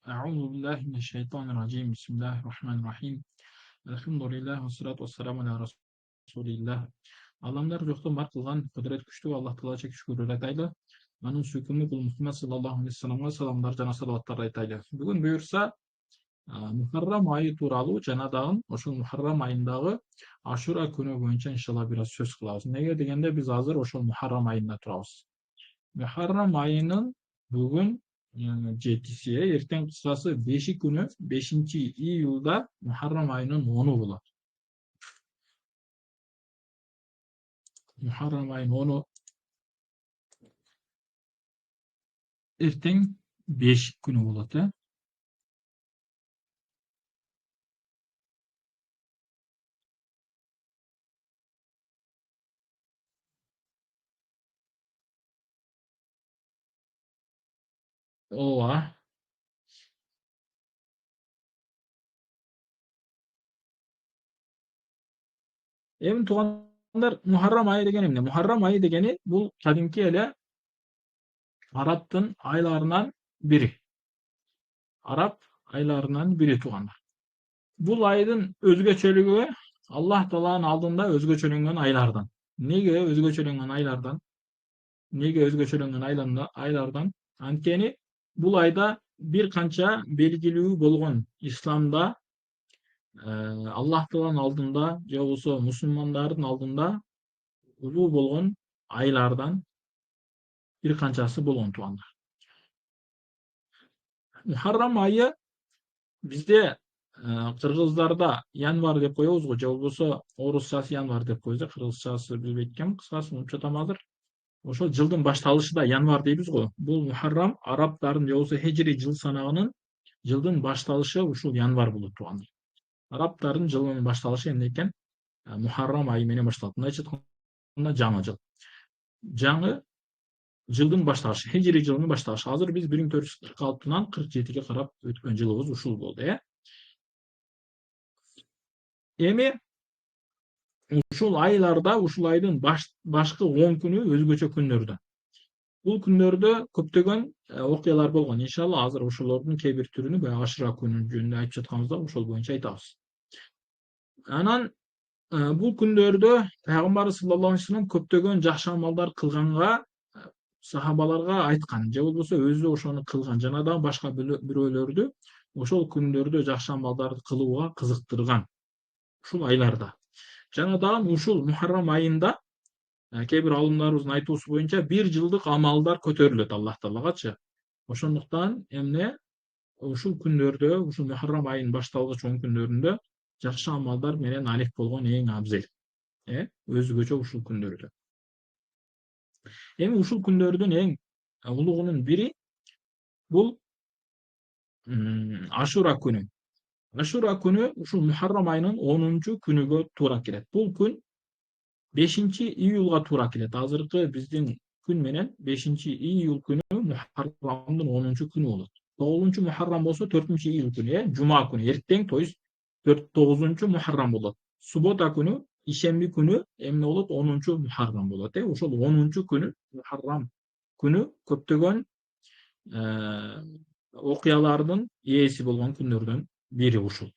أعوذ بالله من الشيطان الرجيم بسم الله الرحمن الرحيم الحمد لله والصلاة والسلام على رسول الله. Адамдар жоқтан бар қылған құдірет күшті Аллах Тағала шексіз шүкір айтайлы. Оның сүйкімі бұл Мұхаммад саллаллаху алейхи вассаламға саламдар жана салауаттар айтайлы. Бүгін бұйырса Мухаррам айы туралы жаңадан ошол Мухаррам айындағы Ашура күні боюнча иншалла бираз сөз кылабыз. Неге дегенде биз азыр ошол Мухаррам айында турабыз. Мухаррам айынын бүгүн жетisi, эртең кыскасы 5 күнү 5-июлда Мухаррам айынын 10-у болот. Мухаррам айынын 10-у эртең 5 күнү болот, Ооба. Эми туугандар, Мухаррам айы деген эмне? Мухаррам айы дегени бул кадимки эле Арабтын айларынан бири. Араб айларынан бири туугандар. Бул айдын өзгөчөлүгү Аллах Тааланын алдында өзгөчөлөнгөн айлардан. Неге өзгөчөлөнгөн айлардан? Неге өзгөчөлөнгөн айлардан? Анткени бул айда бир канча белгилүү болгон исламда Аллах Тааланын алдында же болбосо мусулмандардын алдында улуу болгон айлардан бир канчасы болгон туугандар. Мухаррам айы бизде кыргыздарда январь деп коебуз го, же болбосо орусчасы январь деп коебуз. Кыргызчасы билбейт экенмин, кыскасы унутчатам азыр. Ошол жылдын башталышында январь дейбиз го. Бул Мухаррам арабтардын же болбосо хижри жыл санагынын жылдын башталышы ушул январь болот туугандар. Арабтардын жылынын башталышы эмне экен? Мухаррам айы менен башталат. Мындайча айтканда жаңы жыл. Жаңы жылдын башталышы, хижри жылынын башталышы. Азыр биз 1446-тан 47-ге карап өткөн жылыбыз ушул болду, Эми ушул айларда, ушул айдын башкы 10 күнү өзгөчө күндөрдө. Бул күндөрдө көптөгөн окуялар болгон. Иншалла азыр ошолордун кээ бир түрүнү баягы Ашура күнү жөнүндө айтып жатканбызда ошол боюнча айтабыз. Анан бул күндөрдө пайгамбарыбыз саллаллаху алейхи вассалам көптөгөн жакшы амалдар кылганга сахабаларга айткан, же болбосо өзү ошону кылган жана да башка бирөөлөрдү ошол күндөрдө жакшы амалдарды кылууга кызыктырган. Ушул айларда. Жана дагы ушул Мухаррам айында кээ бир алымдарыбыздын айтуусу боюнча 1 жылдык амалдар көтөрүлөт Аллах Таалагачы. Ошондуктан эмне ушул күндөрдө, ушул Мухаррам айынын башталгыч 10 күндөрүндө жакшы амалдар менен алек болгон эң абзел. Өзгөчө ушул күндөрдө. Эми ушул күндөрдүн эң улугунун бири бул Ашура күнү. Ашура күнү ушул Мухаррам айынын 10-күнүгө туура келет. Бул күн 5-июлга туура келет. Азыркы биздин күн менен 5-июл күнү Мухаррамдын 10-күнү болот. 9-Мухаррам болсо 4-июл күнү, жума күнү, эртең, то есть 9-Мухаррам болот. Субота күнү, ишемби күнү эмне болот? 10-Мухаррам болот. Ошол 10-күнү Мухаррам күнү көптөгөн окуялардын ээси болгон күндөрдөн бири ушул.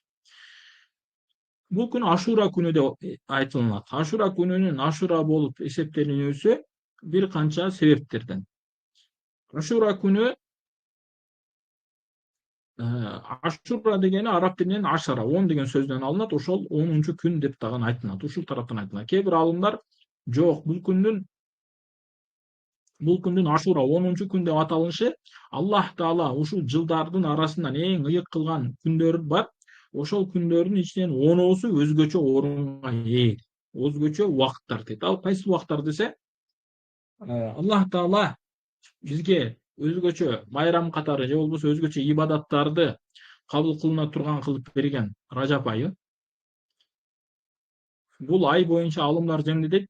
Бул күн Ашура күнү деп айтылат. Ашура күнүнүн Ашура болуп эсептелүүсү бир канча себептерден. Ашура күнү Ашура дегени араб тилинен ашара, 10 деген сөздөн алынат. Ошол 10-күн деп дагы айтылат. Ушул тараптан айтылат. Кээ бир алымдар жок, бул күндүн Ашура 10-күн деп аталышы Аллах Таала ушул жылдардын арасынан эң ыйык кылган күндөр бар. Ошол күндөрдүн ичинен 10-оосу өзгөчө орунга ээ, өзгөчө убакыттар дейт. Ал кайсы убакыттар десе, Аллах Таала бизге өзгөчө байрам катары же болбосо өзгөчө ибадаттарды кабыл кылына турган кылып берген Ражап айы. Бул ай боюнча алымдар эмне дейт?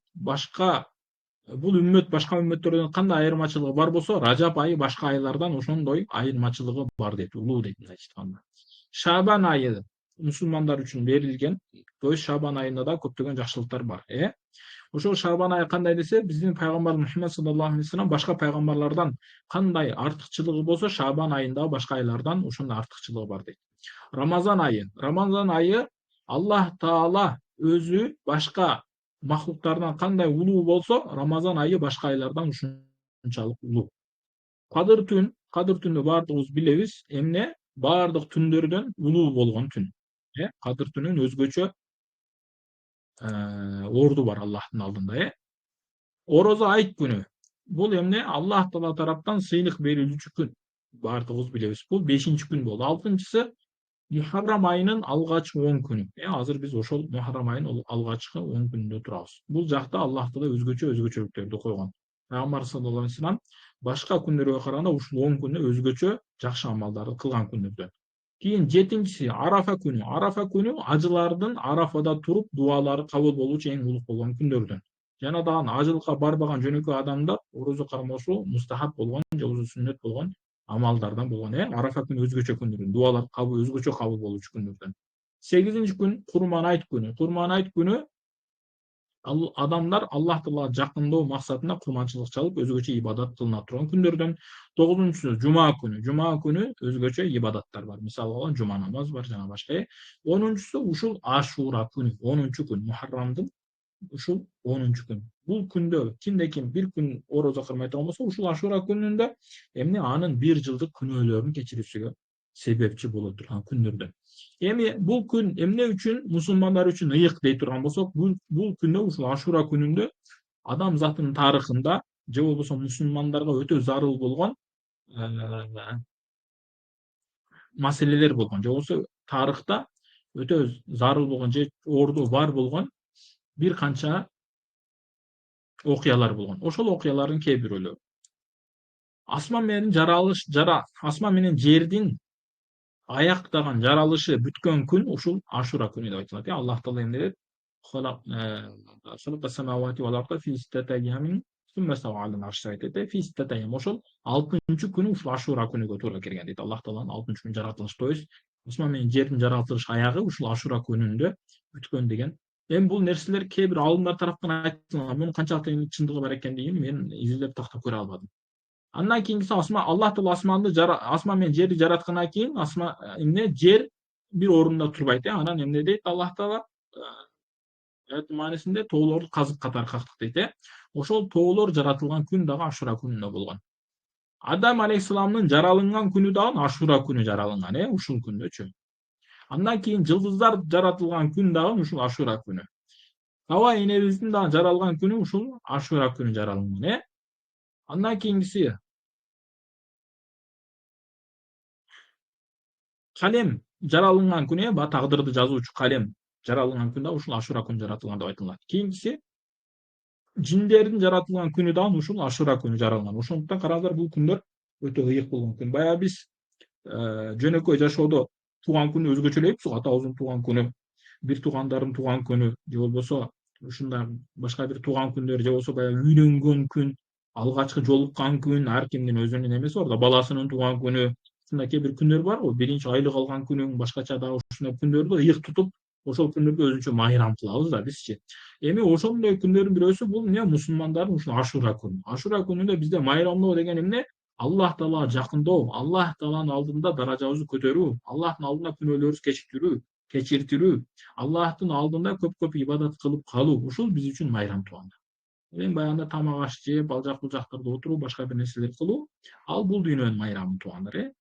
Бул үммөт башка үммөттөрдөн кандай айырмачылыгы бар болсо, Ражап айы башка айлардан ошондой айырмачылыгы бар дейт, улуу дейт мындайча айтканда. Шабан айы мусулмандар үчүн берилген. То есть Шабан айында да көптөгөн жакшылыктар бар. Ошол Шабан айы кандай десе, биздин пайгамбар Мухаммад саллаллаху алейхи вассалам башка пайгамбарлардан кандай артыкчылыгы болсо, Шабан айында башка айлардан ошондой артыкчылыгы бар дейт. Рамазан айы. Рамазан айы Аллах Таала өзү башка махлуктардан кандай улуу болсо, Рамазан айы башка айлардан ушунчалык улуу. Кадыр түнү баардыгыбыз билебиз, эмне? Баардык түндөрдөн улуу болгон түн. Кадыр түнүнүн өзгөчө орду бар Аллахтын алдында. Орозо айт күнү. Бул эмне? Аллах Таала тараптан сыйлык берилүүчү күн. Баардыгыбыз билебиз. Бул 5-чи күн болду. 6-чысы Мухаррам айынын алгачкы 10 күнү. Азыр биз ошол Мухаррам айынын алгачкы 10 күнүндө турабыз. Бул жакта Аллах Таала өзгөчөлүктөрдү койгон. Пайгамбар саллаллаху алейхи вассалам башка күндөргө караганда ушул 10 күндө өзгөчө жакшы амалдарды кылган күндөрдөн. Кийин 7-чиси Арафа күнү. Арафа күнү ажылардын Арафада туруп дуалары кабыл болуучу эң улук болгон күндөрдөн. Жана дагы ажылыкка барбаган жөнөкөй адамдар орозо кармоосу мустахаб болгон же болбосо сүннөт болгон амалдардан болгон. Арафа күнү өзгөчө күндөрдөн, дуалар өзгөчө кабыл болуучу күндөрдөн. 8-чи күн Курман айт күнү. Курман айт күнү адамдар Аллах Таалага жакындоо максатында курманчылык чалып, өзгөчө ибадат кылына турган күндөрдөн. 9-чусу Жума күнү. Жума күнү өзгөчө ибадаттар бар. Мисалы алганда жума намаз бар жана башка. 10-чусу ушул Ашура күнү. 10-чу күн Мухаррамдын ушул 10-чу күн. Бул күндө кимде-ким бир күн орозо кырмай турган болсо, ушул Ашура күнүндө эмне анын бир жылдык күнөөлөрүн кечирүүсүгө себепчи боло турган күндөрдөн. Бул күн эмне үчүн мусулмандар үчүн ыйык дей турган болсок, бул күндө ушул Ашура күнүндө адамзаттын тарыхында же болбосо мусулмандарга өтө зарыл болгон маселелер болгон. Же болбосо тарыхта өтө зарыл болгон же орду бар болгон бир канча окуялар болгон. Ошол окуялардын кээ бирөөлөрү. Асман менен жердин аяктаган жаралышы бүткөн күн ушул Ашура күнү деп айтылат. Аллах Таала эмне дейт? Ошол 6-чы күнү ушул Ашура күнүгө туура келген дейт. Аллах Тааланын 6-чы күнү жаратылышы. То есть асман менен жердин жаратылыш аягы ушул Ашура күнүндө бүткөн деген. Бул нерселер кээ бир алымдар тараптан айтылган. Мунун канчалык чындыгы бар экендигин мен изилдеп тактап көрө албадым. Андан кийинкиси Аллах Таала асман менен жерди жараткандан кийин жер бир орунда турбайт. Анан эмне дейт Аллах Таала? Аят маанисинде тоолорду казык катары кактык дейт. Ошол тоолор жаратылган күн дагы Ашура күнүндө болгон. Адам алейхисаламдын жаралынган күнү дагы Ашура күнү жаралынган, ушул күндөчү. Андан кийин жылдыздар жаратылган күн дагы ушул Ашура күнү. Хава энебиздин дагы жаралган күнү ушул Ашура күнү жаралынган. Андан кийинкиси калем жаралынган күнү, тагдырды жазуучу калем жаралынган күн да ушул Ашура күнү жаратылган деп айтылат. Кийинкиси жиндердин жаратылган күнү дагы ушул Ашура күнү жаралган. Ошондуктан караңыздар, бул күндөр өтө ыйык болгон күн. Баягы биз жөнөкөй жашоодо тууган күнү өзгөчөлөйбүз, атабыздын тууган күнү, бир туугандардын тууган күнү же болбосо ушундай башка бир тууган күндөр же болбосо баягы үйлөнгөн күн, алгачкы жолуккан күн, ар кимдин өзүнүн эмеси бар да, баласынын тууган күнү, ушундай кээ бир күндөр бар го, биринчи айлык алган күнүң, башкача дагы ушундай күндөрдү ыйык тутуп, ошол күндөрдү өзүнчө майрам кылабыз да бизчи. Ошондой күндөрдүн бирөөсү бул эмне? Мусулмандардын ушул Ашура күнү. Ашура күнүндө бизде майрамдоо деген эмне? Аллах Таалага жакындоо, Аллах Тааланын алдында даражабызды көтөрүү, Аллахтын алдында күнөөлөрүбүздү кечиртирүү, Аллахтын алдында көп ибадат кылып калуу. Ушул биз үчүн майрам туугандар. Баягында тамак аш жеп, ал жак бул жактарда отуруп, башка бир нерселер кылуу, ал бул дүйнөнүн майрамы туугандар.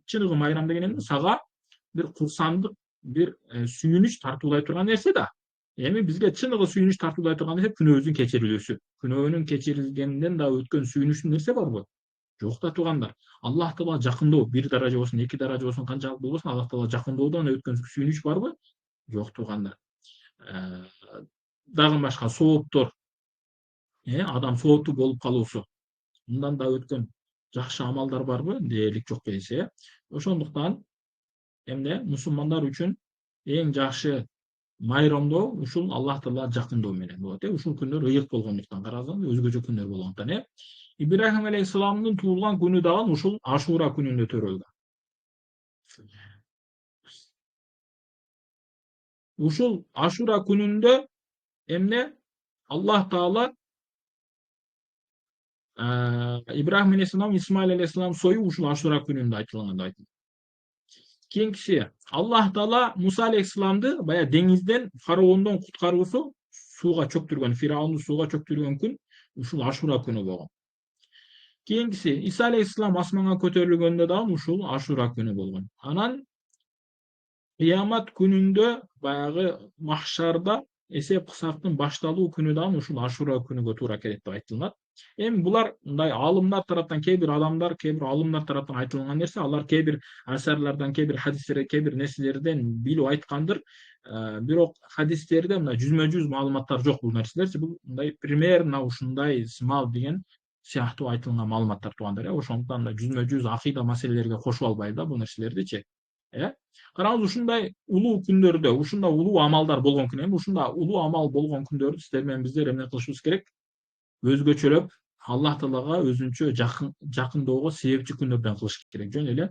Чыныгы майрам деген эмне? Сага бир курсандык, бир сүйүнүч тартуулай турган нерсе да. Бизге чыныгы сүйүнүч тартуулай турган нерсе күнөөбүздүн кечирилүүсү. Күнөөнүн кечирилгенден да өткөн сүйүнүчтүү нерсе барбы? Жок да туугандар. Аллах Таалага жакындоо, бир даража болсун, 2 даража болсун, канчалык болбосун, Аллах Таалага жакындоодон өткөн сүйүнүч барбы? Жок туугандар. Дагы башка сооптор, адам сооптуу болуп калуусу, мындан да өткөн жакшы амалдар барбы? Дээрлик жок келсе. Ошондуктан мусулмандар үчүн эң жакшы майрамдоо ушул Аллах Таалага жакындоо менен болот. Ушул күндөр ыйык болгондуктан, карасаңыз өзгөчө күндөр болгондуктан. Ибрахим алейхисаламдын туулган күнү дагы ушул Ашура күнүндө төрөлгөн. ушул Ашура күнүндө эмне Аллах Таала Ибрахим алейхисалам, Исмаил алейхисалам сою ушул Ашура күнүндө айтылган деп айтылат. Кийинкиси Аллах Таала Муса алейхисаламды баягы деңизден фараондон куткаруусу сууга чөктүргөн, Фираунду сууга чөктүргөн күн ушул Ашура күнү болгон. Кийинкиси Иса алейхисалам асманга көтөрүлгөндө дагы ушул Ашура күнү болгон. Анан кыямат күнүндө баягы махшарда эсеп кысактын башталуу күнү дагы ушул Ашура күнүгө туура келет деп айтылат. Эми булар мындай алымдар тараптан кээ бир адамдар, кээ бир алымдар тараптан айтылган нерсе, алар кээ бир асарлардан, кээ бир хадистерден, кээ бир нерселерден билип айткандыр. Бирок хадистерде мындай жүзмө-жүз маалыматтар жок бул нерселерчи. Бул мындай примерно ушундай сымал деген сыяктуу айтылган маалыматтар туугандар. Ошондуктан да жүзмө-жүз акыйда маселелерге кошуп албайлы да бул нерселердичи. Караңыз, ушундай улуу күндөрдө, ушундай улуу амалдар болгон күн, эми ушундай улуу амал болгон күндөрдө сиздер менен биздер эмне кылышыбыз керек? Өзгөчөлөп Аллах Таалага өзүнчө жакындоого себепчи күндөрдөн кылыш керек. Жөн эле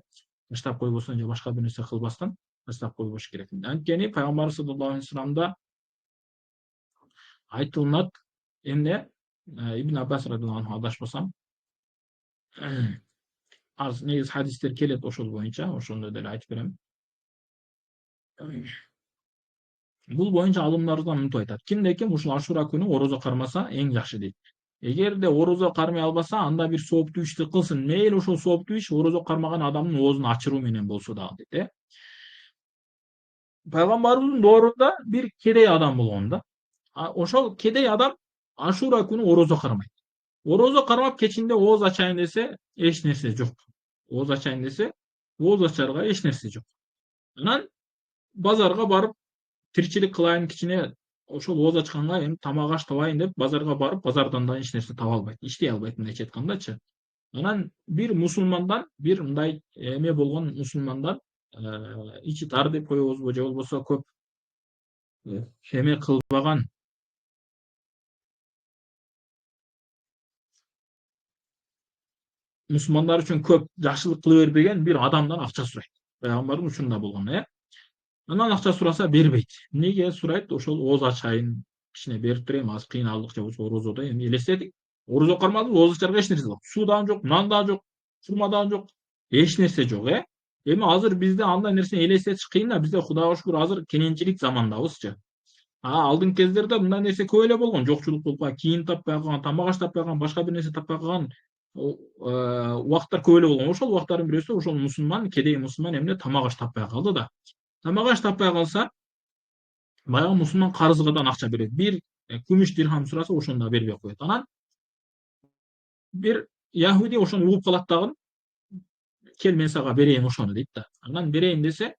таштап койбостон же башка бир нерсе кылбастан таштап койбош керек. Анткени пайгамбарыбыз саллаллаху алейхи вассаламда айтылат эмне? Ибн Аббас радыйаллаху анху адашпасам, аз негизи хадистер келет ошол боюнча, ошондо деле айтып берем. Бул боюнча алымдардан мынтип айтат. Кимде ким ушул Ашура күнү орозо кармаса эң жакшы дейт. Эгерде орозо кармай албаса, анда бир сооптуу ишти кылсын. Мейли ошол сооптуу иш орозо кармаган адамдын оозун ачыруу менен болсо дагы дейт. Пайгамбарыбыздын доорунда бир кедей адам болгон да. Ошол кедей адам Ашура күнү орозо кармайт. Орозо кармап кечинде ооз ачайын десе, эч нерсе жок. Ооз ачайын десе, ооз ачарга эч нерсе жок. Анан базарга барып тиричилик кылайын кичине ошол ооз ачканга эми тамак аш табайын деп базарга барып, базардан да эч нерсе таба албайт, иштей албайт мындайча айткандачы. Анан бир мусулмандан, бир мындай эме болгон мусулмандан ичи тар деп коебузбу же болбосо көп эме кылбаган, мусулмандар үчүн көп жакшылык кыла бербеген бир адамдан акча сурайт. Пайгамбардын учурунда болгон. Анан акча сураса бербейт. Эмнеге сурайт? Ошол ооз ачайын, кичине берип турайын, аз кыйналдык же болбосо орозодо эми элестетик. Орозо кармадык, ооз ачарга эч нерсе жок. Суу дагы жок, нан дагы жок, чурма дагы жок, эч нерсе жок. Эми азыр бизде андай нерсени элестетиш кыйын да, бизде Кудайга шүгүр азыр кененчилик замандабызчы. Алдыңкы кездерде мындай нерсе көп эле болгон, жокчулук болуп калган, кийим таппай калган, тамак аш таппай калган, башка бир нерсе таппай калган убакыттар көп эле болгон. Ошол убакыттардын бирөөсү ошол мусулман, кедей мусулман эмне тамак аш таппай калды да. Тамак аш таппай калса, баягы мусулман карызгадан акча берет. Бир күмүш дирхам сураса, ошону да бербей коет. Анан бир яхуди ошону угуп калат дагы, кел мен сага берейин ошону дейт да. Анан берейин десе,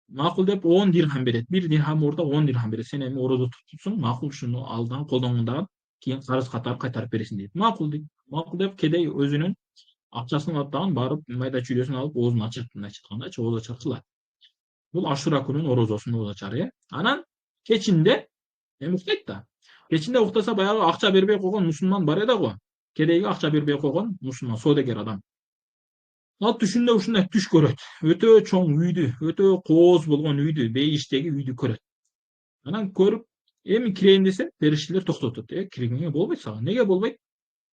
макул деп 10 дирхам берет. Бир дирхам ордо 10 дирхам берет. Сен эми орозо туттусуң, макул ушуну алдан колдонгондагы кийин карыз катары кайтарып бересиң дейт. Макул дейт. Макул деп кедей өзүнүн акчасын алат дагы барып майда чүйдөсүн алып оозун ачат, мындайча айтканда, ооз ачар кылат. Бул Ашура күнүнүн орозосунун ооз ачары. Анан кечинде эми уктайт да. Кечинде уктаса баягы акча бербей койгон мусулман бар эди го. Кедейге акча бербей койгон мусулман, соодагер адам. Ал түшүндө ушундай түш көрөт. Өтө чоң үйдү, өтө кооз болгон үйдү, бейиштеги үйдү көрөт. Анан көрүп, эми кирейин десе, периштелер токтотот. Киргенге болбойт сага. Неге болбойт?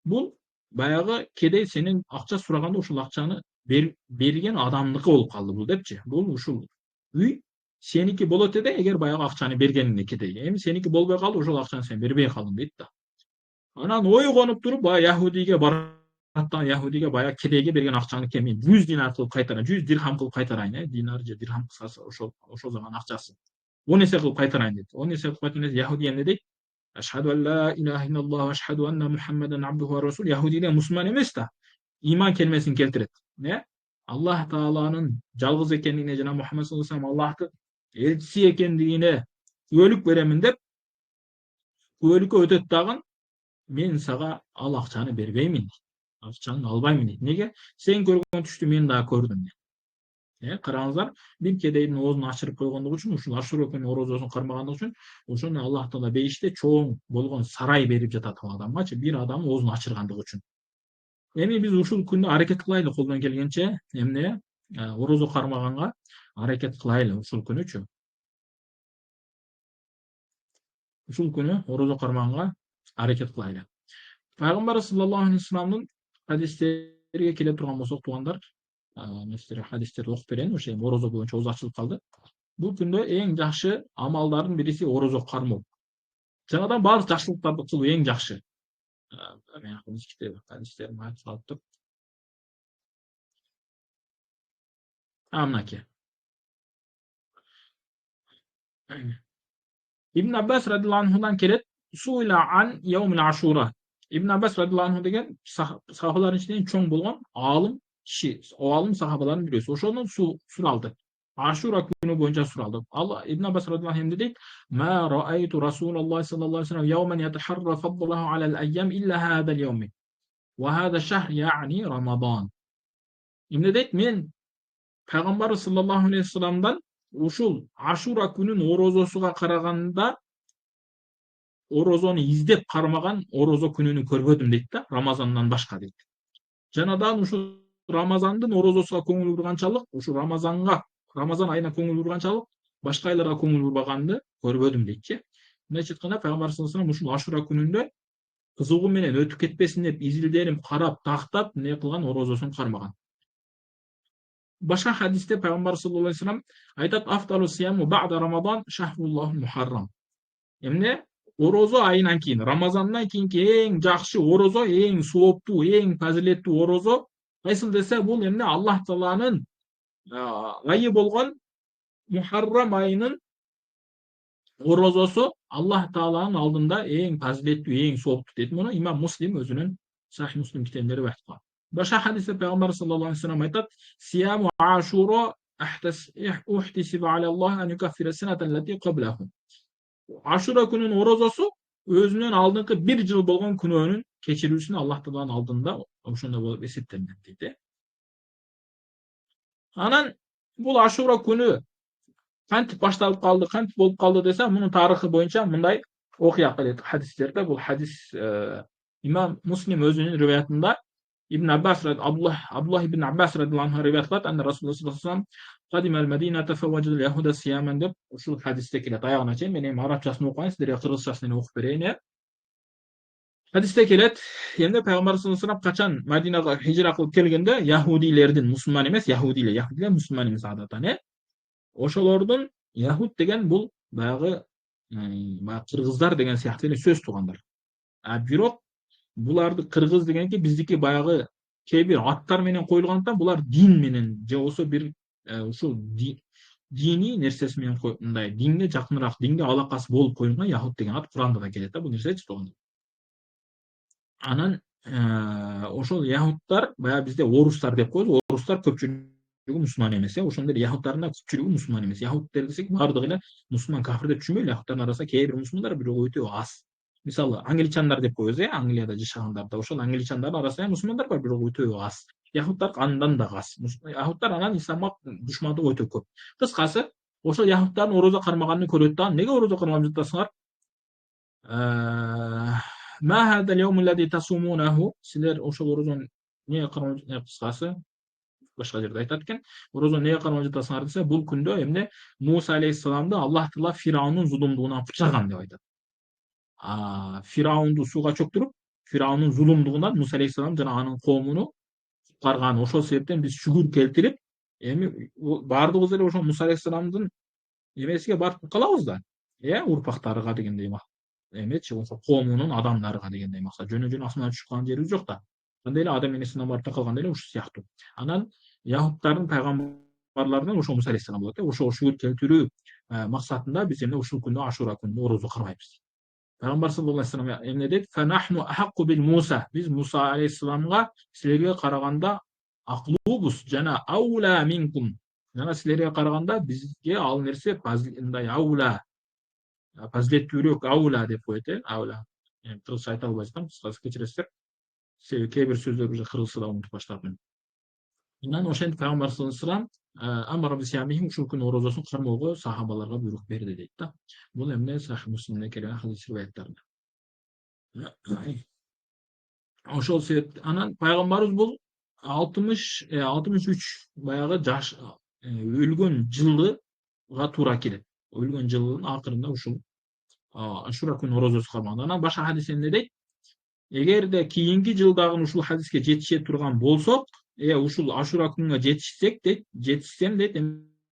Бул баягы кедей сенин акча сураганда ушул акчаны берген адамдыкы болуп калды бул депчи. Бул ушул үй сеники болот эди, эгер баягы акчаны бергениңде кедейге. Эми сеники болбой калды, ошол акчаны сен бербей калдың дейт да. Анан ойгонуп туруп, баягы яхудиге барат да, яхудиге баягы кедейге берген акчаны мен 100 динар кылып кайтарайын, 100 дирхам кылып кайтарайын, динар же дирхам кысасы ошол заман акчасы. 10 эсе кылып кайтарайын дейт. 10 эсе кылып кайтарайын, яхуди эмне дейт? Ашхаду ан ла илаха илlalloh ва ашхаду анна Мухаммадан абдуху ва расул. Яхуди деле мусулман эмес да. Иман келмесин келтирет. Аллах Тааланын жалгыз экендигине жана Мухаммад саллаллаху алейхи вассалам Аллахтын элчиси экендигине күбөлүк беремин деп күбөлүккө өтөт дагы, мен сага ал акчаны бербеймин. Акчаны албаймын дейт. Неге? Сен көргөн түштү мен дагы көрдүм дейт. Караңыздар, бир кедейдин оозун ачырып койгондугу үчүн, ушул Ашура күнү орозосун кармагандыгы үчүн, ошону Аллах Таала бейиште чоң болгон сарай берип жатат ал адамгачы, бир адамдын оозун ачыргандыгы үчүн. Эми биз ушул күндө аракет кылайлы колдон келгенче, эмне орозо кармаганга аракет кылайлы ушул күнүчү. ушул күнү орозо кармаганга аракет кылайлы. Пайгамбар саллаллаху алейхи вассаламдын хадистериге келе турган болсок туугандар, мен силерге хадистерди окуп берейин. Ошо эми орозо боюнча oozu ачылып калды. Бул күндө эң жакшы амалдардын бириси орозо кармоо. Жаңадан баардык жакшылыктарды кылуу эң жакшы. Мен хадистерим айтып калыптыр. Мынакей. İbn Abbas radıyallahu anhu'dan kelet Su'ila an yevmil aşura. İbn Abbas radıyallahu anhu деген sahabaların içinde en çoğun bulgan alim kişi. O alim sahabaların birisi. Oşondan suraldı. Aşura günü boyunca suraldı. Allah İbn Abbas radıyallahu anh dedi: "Ma ra'aytu Rasulullah sallallahu aleyhi ve sellem yevmen yeteharra fadlahu alel eyyam illa hada'l yevmi. Ve hada şehr yani Ramazan." İbn dedi men Peygamber sallallahu aleyhi ve sellem'den ушул Ашура күнүн орозосуга караганда орозону издеп кармаган орозо күнүнү көрбөдүм дейт да, Рамазандан башка дейт. Жанадан ушул Рамазандын орозосуга көңүл бурганчалык, ушул Рамазан айына көңүл бурганчалык башка айларга көңүл бурбаганды көрбөдүм дейт. Мындайча айтканда Пайгамбар саллаллаху алейхи вассалам ушул Ашура күнүндө кызыгуу менен өтүп кетпесин деп изилденип карап тактап эмне кылган, орозосун кармаган. Başka hadiste Peygamber sallallahu aleyhi ve sellem aytat afdalu siyamu ba'da Ramazan şahrullahul muharram. Emne orozo ayынан кийин, Рамазандан кийинки эң жакшы орозо, эң сооптуу, эң фазилеттүү орозо кайсыл десе бул эмне Аллах Тааланын айы болгон Muharram айынын орозосу Аллах Тааланын алдында эң фазилеттүү, эң сооптуу дейт. Муну имам Муслим өзүнүн Sahih Müslim kitabında rivayet kılgan. Başka hadiste Peygamber sallallahu aleyhi ve sellem aytat: "Siyamu Aşura uhtisibu alallah en yukaffira seneten lati qablahu." Aşura günün orozosu özünün aldığınki bir yıl bolgan gününün keçirүүsүnü Allah Taala'nın aldığında ошондой болуп эсептелинет дейт. Анан бул Aşura күнү кантип башталып калды, кантип болуп калды десе, мунун тарыхы боюнча мындай окуя келет хадистерде. Бул хадис İmam Muslim özünün rivayetinde İbn Abbas Abdullah ibn Abbas radıyallahu anh'a rivayet kılat. Anne Resulullah sallallahu aleyhi ve sellem kadimel Medine fevvecedel Yahuda siyamen dep uşul hadistekile ayağına çeyin. Benim Arapçasını okuyun, sizlere Kırgızçasını okup vereyim. Hadiste kelet, yani Peygamber sallallahu aleyhi ve sellem kaçan Medine'ye hicra kılıp kelgende Yahudilerden Müslüman emas, Yahudiler Müslüman emas adatane. Oşolordun Yahud degen bul bayağı Kırgızlar degen siyahtı ele söz tuğanlar. Бирок буларды кыргыз дегенки биздики баягы кээ бир аттар менен коюлгандыктан булар дин менен же болбосо бир ушул дини нерсеси менен мындай динге жакыныраак, динге алакасы болуп коюлган Яхуд деген ат Куранда да келет да бул нерсечи туугандар. Анан ошол Яхудтар баягы бизде орустар деп коебуз. Орустар көпчүлүгү мусулман эмес, ошондор Яхудтардын да көпчүлүгү мусулман эмес. Яхудтер десек бардыгы эле мусулман кафир деп түшүнбөйлү. Яхудтардын арасында кээ бир мусулмандар бирок өтө аз. Мисалы англичандар деп коебуз, Англияда жашагандарда ошол англичандардын арасында мусулмандар бар, бирок өтө аз. Яхудтар андан да аз. Яхудтар анан исламга душмандык өтө көп. Кыскасы, ошол Яхудтардын орозо кармаганын көрөт да, неге орозо кармап жатасыңар? Ма хадал йаумул лади тасумунаху, силер ошол орозону неге кармап жатасыңар? Кыскасы, башка жерде айтат экен. Орозо неге кармап жатасыңар десе, бул күндө эмне Муса алейхиссаламды Аллах Таала Фираунун зулумдугунан кутчарган деп айтат. Фираунду сууга чөктүрүп, Фираунун зулумдугунан Муса алейхиссалам жана анын коомуну куткарган. Ошол себептен биз шүгүр келтирип, эми баардыгыбыз эле ошол Муса алейхиссаламдын эмесиге барып калабыз да. Урпактарыга дегендей эмечи, ошо коомунун адамдарыга дегендей максат. Жөнө-жөн асмандан түшүп калган жерибиз жок да. Кандай эле Адам энесинен барып такалгандай эле ушул сыяктуу. Анан Яхудтардын пайгамбарларынан ошол Муса алейхиссалам болот. Ошол шүгүр келтирүү максатында биз эмне ушул күндө Ашура күнүндө орозо кармайбыз. Peygamber sallallahu aleyhi ve sellem emne dedi فَنَحْنُ أَحَقُّ بِالْمُوسَى Biz Musa aleyhisselam'a sizlerge karaganda aklubuz jana avla minkum. Jana sizlerge karaganda bizge al nerse fazilinday avla. Fazilettүүрөөк avla dep koyete. Avla. Yani kırgızca ayta alбайсыздар, кыскасы кечиресиздер. Себеби кээ бир сөздөр уже кыргызча да унутуп баштадым. Анан ошентип Peygamber sallallahu aleyhi ve sellem Amara bi siyamihim ушул күнү орозосун кармоого сахабаларга буйрук берди дейт да. Бул эмне Sahih Muslim'de келген hadis rivayetlerde. Ошол себеп анан пайгамбарыбыз бул 63 баягы жаш өлгөн жылга туура келет. Өлгөн жылдын акырында ушул Ашура күнү орозосу кармаган. Анан башка хадис эмне дейт? Эгерде кийинки жылдагы ушул хадиске жетише турган болсок, ушул Ашура күнүнө жетишсек дейт, жетишсем дейт,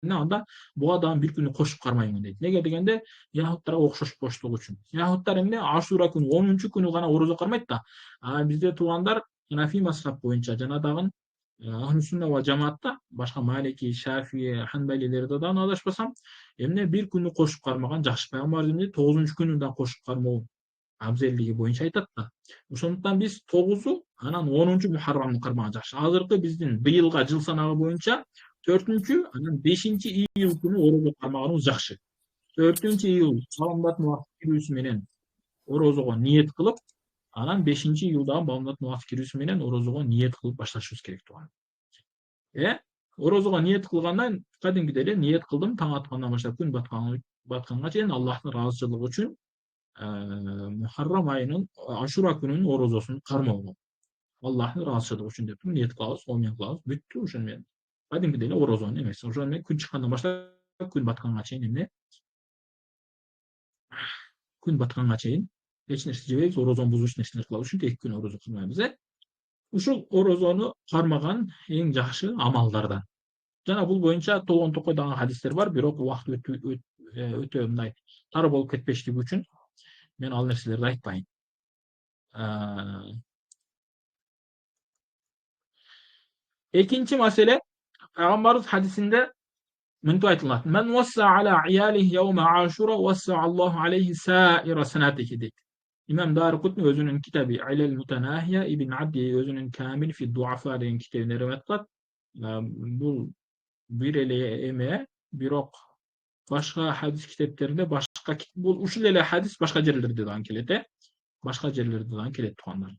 анда буга дагы бир күнү кошуп кармаймын дейт. Неге дегенде, яһуттарга окшошпоштугу үчүн. Яһуттар эмне? Ашура күнү 10-чу күнү гана орозо кармайт да. Бизде туугандар Ханафи мазхаб боюнча жана дагы Ахлу сунна ва жамаатта башка Малики, Шафии, Ханбалилерде дагы адашпасам, эмне бир күнү кошуп кармаган жакшы. Пайгамбарыбыз 9-чу күнү да кошуп кармоо абзелдиги боюнча айтат да. Ошондуктан биз 9-у, анан 10-чу Мухаррамды кармаган жакшы. Азыркы биздин быйылга жыл санагы боюнча 4-чү, анан 5-чи июль күнү орозо кармаганыбыз жакшы. 4-чү июль саламдат убакыт кирүүсү менен орозого ниет кылып, анан 5-чи июлдагы саламдат убакыт кирүүсү менен орозого ниет кылып башташыбыз керек тууган. Орозого ниет кылгандан кадимгидей эле ниет кылдым, таң аткандан баштап күн батканга чейин Аллахтын ыраазычылыгы үчүн Мухаррам айынын Ашура күнүнүн орозосун кармоого. Аллахтын ыраазычылыгы үчүн деп ниет кылабыз, омен кылабыз, бүттү ошону менен. Кадимгидей эле орозонун эмес. Ошону менен күн чыккандан баштап күн батканга чейин эмне? Күн батканга чейин эч нерсе жебейбиз, орозону бузуучу нерселер кылабыз үчүн 2 күн орозо кармайбыз. Ушул орозону кармаган эң жакшы амалдардан. Жана бул боюнча толгон токойдагы хадистер бар, бирок убакыт өтө мындай тар болуп кетпештиги үчүн мен ал нерселерди айтпайм. Экинчи маселе, пайгамбарыбыз хадисинде мынтип айтылат: "Мен васса аля иялихи yawma Ashura wassa Allahu alayhi sa'ira sanatihi" дейт. İmam Darukutni özünün kitabı Ilal Mutanahya, İbn Abdi özünün Kamil fi Duafa деген kitabını rivayet kılat. Бул бир эле эме, бирок башка хадис китептеринде башка бул ушул эле хадис башка жерлерде дагы келет, башка жерлерде дагы келет туугандар.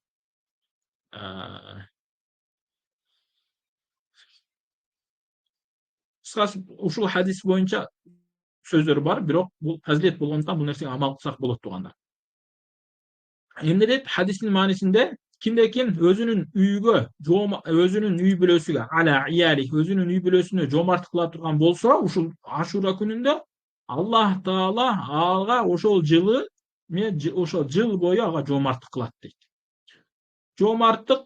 Кыскасы ушул хадис боюнча сөздөр бар, бирок бул фазилет болгондуктан бул нерсеге амал кылсак болот туугандар. Эмне дейт хадистин маанисинде? Kimde kim özünün үй бүлөсүгө ала ияли, özünün үй бүлөсүнө жомарттык кыла турган болсо, ушул Ашура күнүндө Аллах Таала ага ошол жыл бою ага жомарттык кылат дейт. Жомарттык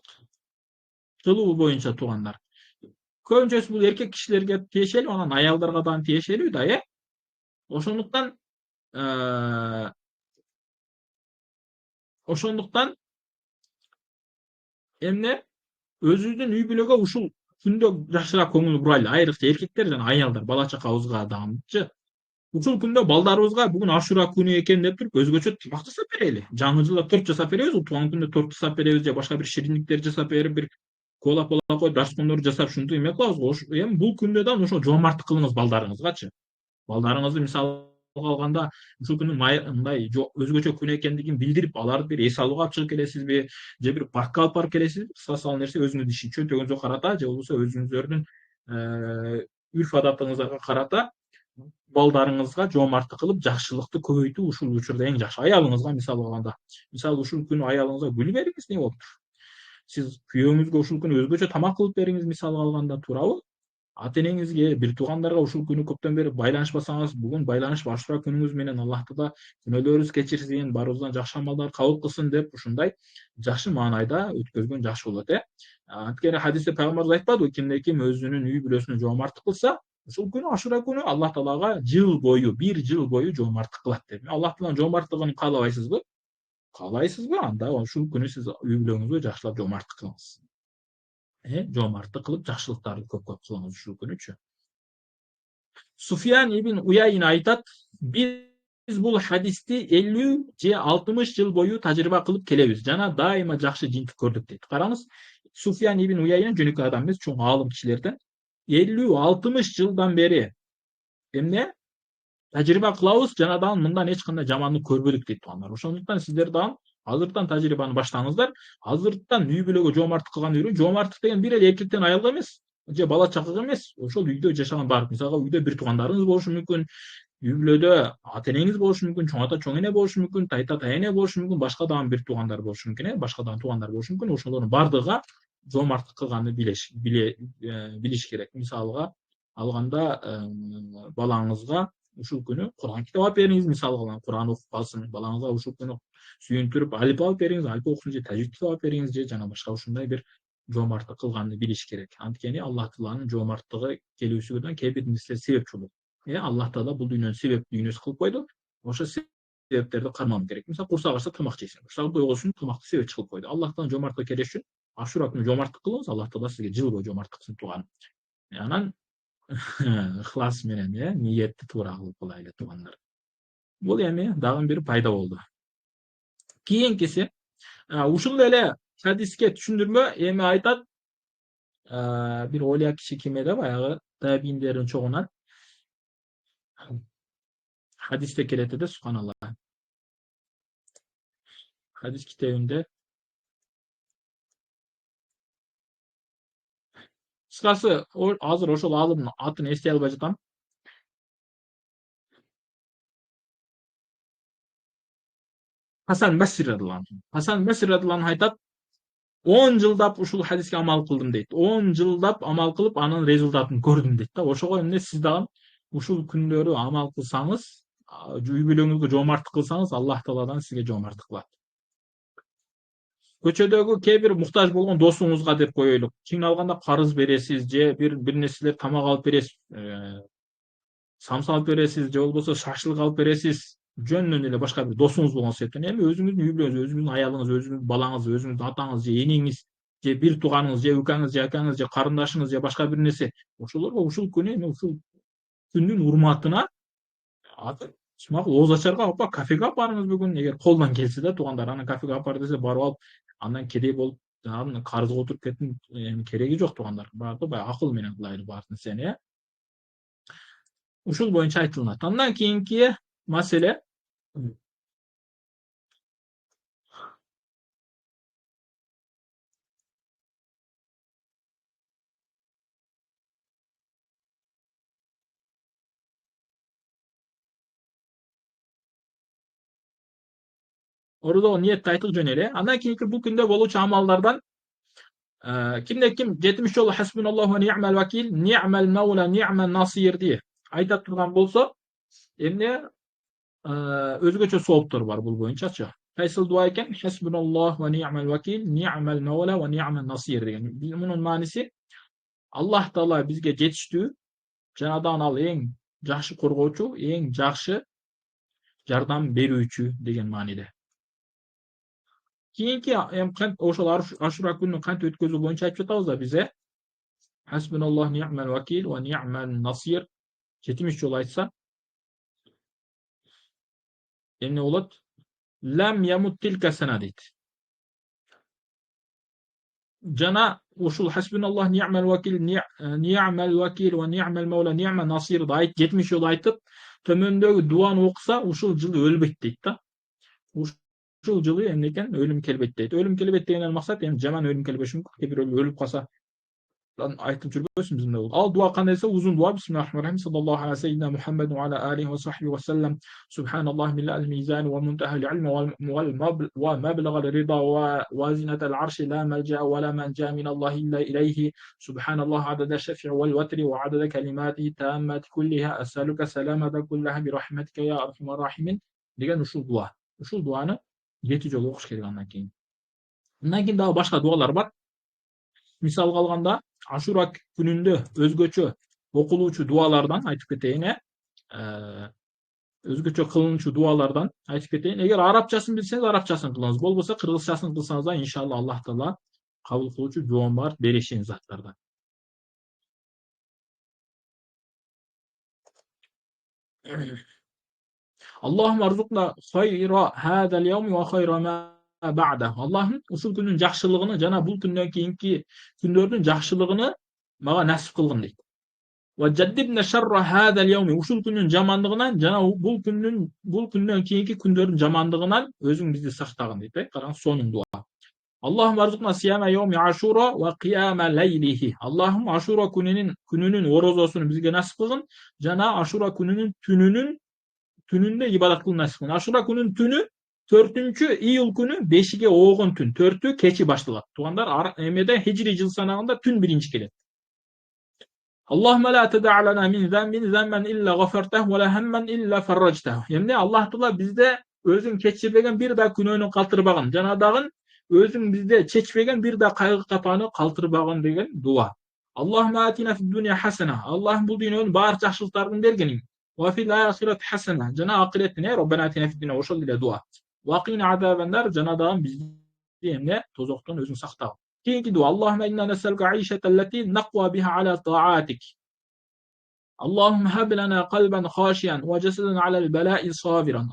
кылуу боюнча туугандар. Көбүнчөсү бул эркек кишилерге тиешелүү, анан аялдарга дагы тиешелүү да, Ошондуктан эмне өзүбүздүн үй бүлөгө ушул күндө жакшыраак көңүл бурайлы, айрыкча эркектер жана аялдар, бала чакабызга дагычы. Ушул күндө балдарыбызга бүгүн Ашура күнү экен деп туруп өзгөчө тамак жасап берели. Жаңы жылда торт жасап беребиз, тууган күндө торт жасап беребиз же башка бир шириндиктер жасап берип, бир кола коюп, раскондор жасап ушинтип эме кылабыз. Эми бул күндө да ошо жомарттык кылыңыз балдарыңызгачы. Балдарыңызды мисалы алганда ушул күнү мындай өзгөчө күн экендигин билдирип, аларды бир эс алууга алып чыгып келесизби, же бир паркка алып барып келесизби, кыскасы ал нерсе өзүңүздүн чөнтөгүңүзгө карата же болбосо өзүңүздөрдүн үрф адатыңыздарга карата балдарыңызга жомарттык кылып, жакшылыкты көбөйтүү ушул учурда эң жакшы. Аялыңызга мисалы алганда, ушул күнү аялыңызга гүл бериңиз, не болуптур? Сиз күйөөңүзгө ушул күнү өзгөчө тамак кылып бериңиз, мисалы алганда, туурабы? Ата-энеңизге, бир туугандарга ушул күнү көптөн бери байланышпасаңыз, бүгүн байланышып Ашура күнүңүз менен Аллах Таала күнөөлөрүңүздү кечирсин, баарыбыздан жакшы амалдар кабыл кылсын деп ушундай жакшы маанайда өткөзгөн жакшы болот, Анткени хадисте пайгамбарыбыз айтпадыбы, кимде ким өзүнүн үй бүлөсүнө жомарттык кылса, ушул күнү Ашура күнү Аллах Таалага бир жыл бою жомарттык кылат деп. Аллах Тааланын жомарттыгын каалабайсызбы? Каалайсызбы? Анда ушул күнү сиз үй бүлөңүзгө жакшылап жомарттык кылыңыз. Жомарттык кылып, жакшылыктарды көп кылыңыз ушул күнүчү. Суфьян ибн Уяйна айтат, биз бул хадисти 50 же 60 жыл бою тажрыйба кылып келебиз. Жана дайыма жакшы жыйынтык көрдүк дейт. Караңыз, Суфьян ибн Уяйна жөнөкөй адам эмес, чоң аалым кишилерден 50-60 жылдан бери эмне тажрыйба кылабыз, жана дагы мындан эч кандай жамандык көрбөдүк дейт туугандар. Ошондуктан сиздер дагы азыртан тажрыйбаны баштаңыздар. Азыртан үй бүлөгө жомарттык кылган үйрөн. Жомарттык деген бир эле эркектен аялга эмес, же бала чакага эмес. Ошол үйдө жашаган баардык, мисалга үйдө бир туугандарыңыз болушу мүмкүн, үй бүлөдө ата-энеңиз болушу мүмкүн, чоң ата чоң эне болушу мүмкүн, тайта тайене болушу мүмкүн, башка дагы бир туугандар болушу мүмкүн, башка дагы туугандар болушу мүмкүн. Ошолордун баардыгыга жомарттык кылганды билиш керек. Мисалга алганда балаңызга ушул күнү Кур'ан китеп алып бериңиз, мисалы Кур'ан окуп калсын, балаңызга ушул күнү сүйүндүрүп алип алып бериңиз, алип окуsun же тажвид китеп алып бериңиз же жана башка ушундай бир жоомарттык кылганды билиш керек. Анткени Аллах Тааланын жоомарттыгы келүүсүнө кээ бир нерселер себепчи болот. Аллах Таала бул дүйнөнү себеп дүйнөсү кылып койду. Ошо себептерди кармануу керек. Мисалы курсак ачса тамак жейсиң. Курсагың тойгосун тамакты себепчи кылып койду. Аллах Тааланын жоомарттыгы келиш үчүн Ашура күнү жоомарттык кылыңыз, Аллах Таала сизге жыл бою жоомарттык тууган. Анан ыхлас менен ниетти туура кылып кылайлы туугандар. Бул эми дагы бир пайда болду. Кийинкиси ушул эле хадиске түшүндүрмө эми айтат бир олия киши ким эди баягы табииндердин чогунан хадисте келет эди, субханалла. Хадис китебинде кыскасы азыр ошол аалымдын атын эстей албай жатам. Хасан Басри радыйаллаху анху. Хасан Басри радыйаллаху анху айтат, 10 жылдап ушул хадиске амал кылдым дейт. 10 жылдап амал кылып, анын результатын көрдүм дейт да. Ошого эмне сиз дагы ушул күндөрү амал кылсаңыз, үй бүлөңүзгө жоомарттык кылсаңыз, Аллах Тааладан сизге жоомарттык кылат. Көчөдөгү кээ бир муктаж болгон досуңузга деп коелук. Кыйналганда карыз бересиз же бир нерселер тамак алып бересиз, самса алып бересиз же болбосо шашлык алып бересиз. Жөндөн эле башка бир досуңуз болгон себептен эми өзүңүздүн үй бүлөңүз, өзүңүздүн аялыңыз, өзүңүздүн балаңыз, өзүңүздүн атаңыз же эниңиз же бир тууганыңыз же укаңыз же акаңыз же карындашыңыз же башка бир нерсе, ошолорго ушул күнү эми ушул күндүн урматына макул ооз ачарга алып барып кафеге алып барыңыз бүгүн, эгер колдон келсе да туугандар, анан кафеге алып бар десе барып алып, андан кедей болуп, анан карызга отуруп кеттин, кереги жок туугандар. Баарды баягы акыл менен кылайлы баардык нерсени. Ушул боюнча айтылат. Андан кийинки маселе ордого ниетти айтып жөн эле. Андан кийинки бул күндө болуучу амалдардан кимде ким 70 жолу хасбуналлаху ва ни'мал вакил, ни'мал маула, ни'мал насир диye айта турган болсо, эмне өзгөчө сооптор бар бул боюнчачы. Кайсыл дуа экен? Хасбуналлаху ва ни'мал вакил, ни'мал маула ва ни'мал насир деген. Мунун мааниси Аллах Таала бизге жетиштүү, жанадан ал эң жакшы коргоочу, эң жакшы жардам берүүчү деген мааниде. Кийинки ошол Ашура күнүн кантип өткөзүү боюнча айтып жатабыз да биз. Хасбуналлаху ни'мал вакил ва ни'мал насир 70 жолу айтса эмне болот? Лам ямут тилка сана дейт. Жана ушул хасбуналлаху ни'мал вакил, ни'мал вакил ва ни'мал маула, ни'мал насир да 70 жолу айтып, төмөндөгү дуаны окуса, ушул жылы өлбөйт дейт да. Ушул жылы эмне экен? Өлүм келбейт дейт. Өлүм келбейт дегенден максат эми жаман өлүм келбеши мүмкүн. Кээ бир өлүп калса айтып жүрбөсүн бизде болот. Ал дуа кандай десе, узун дуа. Бисмиллахир-рахманир-рахим. Саллаллаху алейхи сейидина Мухаммад ва ала алейхи ва сахбиhi ва салlam. Subhanallah mil mizan wa muntaha al-ilm wa mablagh al-rida wa zinat al-arsh la malja wa la manja min Allah illa ilayhi. Subhanallah adada ash-shafi' wal watri wa adada kalimatihi tammati kulliha as'aluka salamata kullaha bi rahmatika ya arhamar rahimin деген ушул дуа. Ушул дуаны 7 жолу окуш керек андан кийин. Андан кийин дагы башка дуалар бар. Мисалга алганда, Ашура күнүндө өзгөчө окулуучу дуалардан айтып кетейин. Өзгөчө кылынчу дуалардан айтып кетейин. Эгер арабчасын билсеңиз, арабчасын кылыңыз. Болбосо кыргызчасын кылсаңыз да иншалла Аллах Таала кабыл кылуучу жоомарт беришин заттардан. Allahum arzuqna khayra hadal yawmi wa khayra ma ba'da. Allah'ım ушул күнүн жакшылыгын жана бул күндөн кийинки күндөрдүн жакшылыгын мага насип кылгын дейт. Wa jaddibna sharra hadal yawmi. Ушул күнүн жамандыгынан жана бул күндөн кийинки күндөрдүн жамандыгынан өзүң бизди сактагын дейт. Караңыз, сонун дуа. Allahum arzuqna siyama yawmi ashura wa qiyama laylihi. Allah'ım Ашура күнүнүн орозосун бизге насип кылгын жана Ашура күнүнүн түнүндө ибадат кылууну насип кылгын. Ашура күнүнүн түнү 4-июл күнү 5-ге оогон түн, 4-ү кечи башталат. Туугандар, эмеде хижри жыл санагында түн биринчи келет. Allahümme la ted'a lana min zenben illa gafartah ve la hemmen illa farrajtah. Emne Allah Taala bizde özün keçirбеген bir da күнөөнү калтырбаган, жана дагы өзүң bizde чечпеген bir da кайгы капаны калтырбаган деген дуа. Allahümme atina fid dunya hasana. Allah'ım bu dünyanın bağır жақсылықтарын бергениң. Ve fil ahireti hasana. Jana ahiretine Rabbena atina fid dunya oşol dile dua. Ve qina azaben nar. Jana dagı bizde emne tozoktan özüň saktagın. Keyinki dua. Allahümme inna nes'eluke aişeten leti naqwa biha ala ta'atik. Allahümme heb lana kalben haşiyen ve ceseden alel belai sabiran.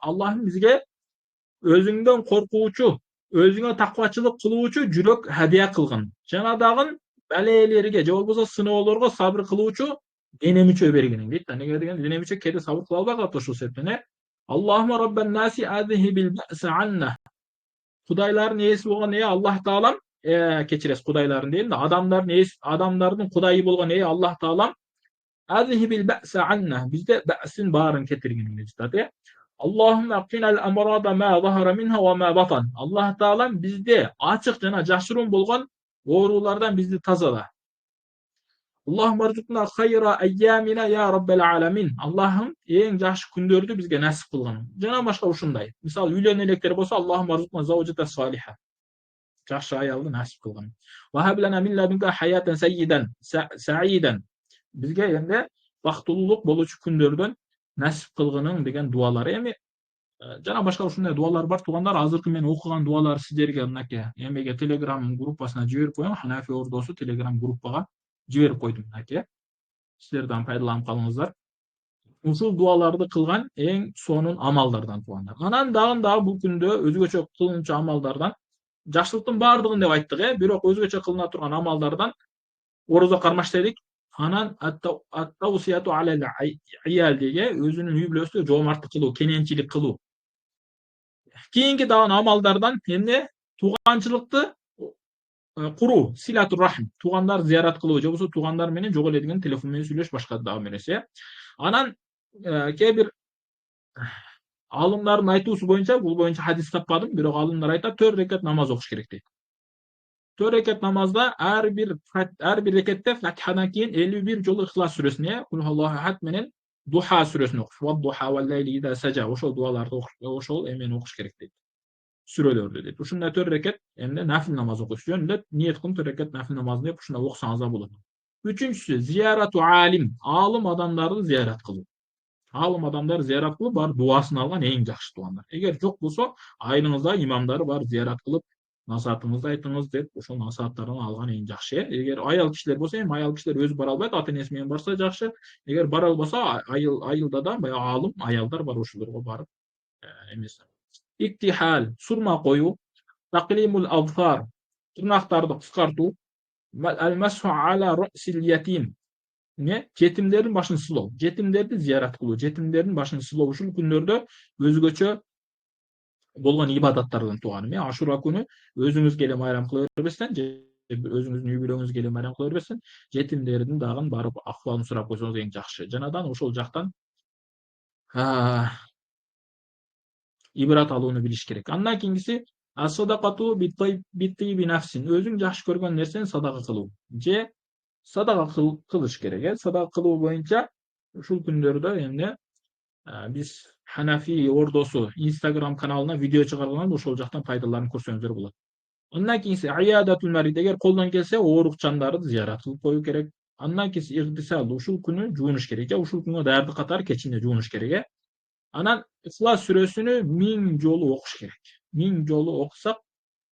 Allah'ım bizge özüňden korkuuçu, özüňe takvaçılık kılıuçu jürek hediye kılgın. Jana dagı belelerige, je bolbosa sınavlarga sabır kılıuçu denemiçö bergeniň deyit. Nege degen denemiçö kede sabır kıla albagat ошол себептен. Allahümme rabben nasi azhibil ba'sa anna. Kudayların iyisi bolgan ey Allah Taalam keçires kudayların değil de adamların iyisi, adamların kudayı bolgan ey Allah Taalam azhibil ba'sa anna. Bizde ba'sin barın ketirgeniň deyit. Allahümme qinal amrada ma zahara minha ve ma batan. Allah Taalam bizde açık jana jaşırın bolgan oğrulardan bizi tazala. Allahümme erzukna hayra eyyamina ya rabbel alamin. Allah'ım en yaxşı kündördü bizge nasip kılgın. Jana başka uşunday. Misal üylön elekler bolsa Allahümme erzukna zawjata saliha. Yaxşı ayaldı nasip kılgın. Ve heb lana min ladunka hayaten seyyiden sa'iden. Bizge endi baktululuk boluşu kündörden nasip kılgının degen dualary emi жана башка ушундай дуалар бар туугандар. Азыркы мен окуган дуалар сиздерге мынакей эмеге Telegram группасына жиберип коюм. Ханафи ордосу Telegram группага жиберип койдум мынакей. Сиздерден пайдаланып калыңыздар. Ушул дуаларды кылган эң сонун амалдардан туугандар. Анан дагы бул күндө өзгөчө кылынчу амалдардан жакшылыктын баардыгын деп айттык, бирок өзгөчө кылына турган амалдардан орозо кармаш дедик. Анан at-tawsiyatu alal iyal deге өзүнүн үй бүлөсүнө жоомарттык кылуу, кененчилик кылуу. Keyinki dağın amallardan hem tuğançılıktı kuru, silatur rahim. Tuğanlar ziyaret kılıyor. Jobusу tuğanlar menen jok eledigen telefon menен сүйлөш başka dağ menese. Anan bir alımların aytuusu boyunca, bul boyunca hadis tapmadım. Birok alımlar ayta 4 rekat namaz okuş gerek deydi. 4 rekat namazda her bir rekette Fatiha'dan keyin 51 jolu İhlas suresine, Kulhuvallahu ahad menen Duha suresini okuş. Wadduha vel leyli ida saja. Oşol dualarda okuş, oşol emen okuş gerek deydi. Sürelerde deydi. Uşunda 4 rekat emne nafil namaz okuş. Yönde niyet kılın 4 rekat nafil namazını yapıp uşunda okusanızda bulur. Üçüncüsü ziyaratu alim. Alım adamları ziyaret kılıyor. Alım adamlar ziyaret kılıp bar duasını algan en jakşı duanlar. Eğer çok bolsa ayınızda imamları var ziyaret kılıp nasihatыңызды айтыңыз деп ошол насааттарын алган эң жакшы. Эгер аял кишилер болсо, эми аял кишилер өзү бара албайт, ата энеси менен барса жакшы. Эгер бара албаса, айылда да баягы алым аялдар бар, ошолорго барып эмес. İktihal, surma koyu, taklimul azfar, tırnakları kıskırtу, el-meshu ala ru'sil yetim. Ne? Yetimlerin başını silov. Yetimlerdi ziyaret kılуу. Yetimlerin başını silov. Uşul күндөрдө өзгөчө болгон ибадаттардан туган. Ашура күнү өзүңүз келе майрам кыла бербестен, өзүңүздүн үй бүлөңүз келе майрам кыла бербестен, жетимдердин дагы барып акыбалын сурап койсоңуз эң жакшы. Жанадан ошол жактан ибрат алууну билиш керек. Андан кийинкиси as-sadaqatu bi nafsin. Өзүң жакшы көргөн нерсени садака кылуу. Же садака кылыш керек. Садака кылуу боюнча ушул күндөрдө эмне биз Ханафи ордосу Instagram каналына видео чыгарган, ошол жактан пайдаларын көрсөңүздөр болот. Андан кийинси аядатул марид, эгер колдон келсе оорукчандарды зиярат кылып коюу керек. Андан кийинси игтисал, ушул күнү жуунуш керек. Ушул күнгө даярдык катары кечинде жуунуш керек. Анан Ихлас сүрөсүнү 1000 жолу окуш керек. 1000 жолу окусак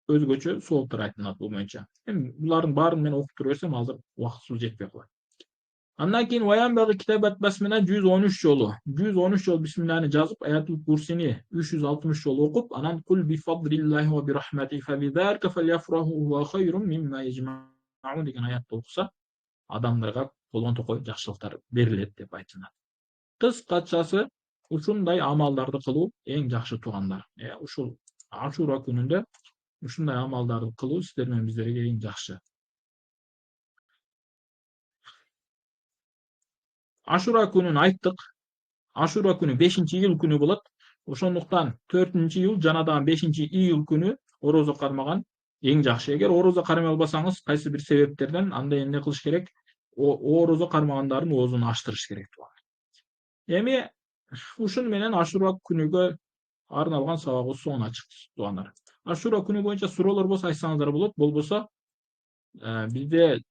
өзгөчө сооптор айтылат бул боюнча. Эми булардын баарын мен окуп туруп берсем азыр убактыбыз жетпей калат. Андан кийин ваян багы китабат басмина 113 жолу. 113 жол бисмиллахны жазып, аятул курсини 360 жол окуп, анан кул би фадриллахи ва би рахмати фа бидалика фальяфраху ва хайрун мимма яжмаун деген аятты окуса, адамдарга болгон токой жакшылыктар берилет деп айтылат. Кыскачасы ушундай амалдарды кылуу эң жакшы туугандар. Ушул Ашура күнүндө ушундай амалдарды кылуу сиздер менен биздерге эң жакшы. Ашура күнүн айттык. Ашура күнү 5-июль күнү болот. Ошондуктан 4-июль жана да 5-июль күнү орозо кармаган эң жакшы. Эгер орозо кармай албасаңыз, кайсы бир себептерден анда эмне кылыш керек? оорозо кармагандардын оозун ачтырыш керек туугандар. Эми ушуну менен Ашура күнүгө арналган сабагыбыз соңуна чыкты туугандар. Ашура күнү боюнча суроолор болсо айтсаңыздар болот, болбосо bizde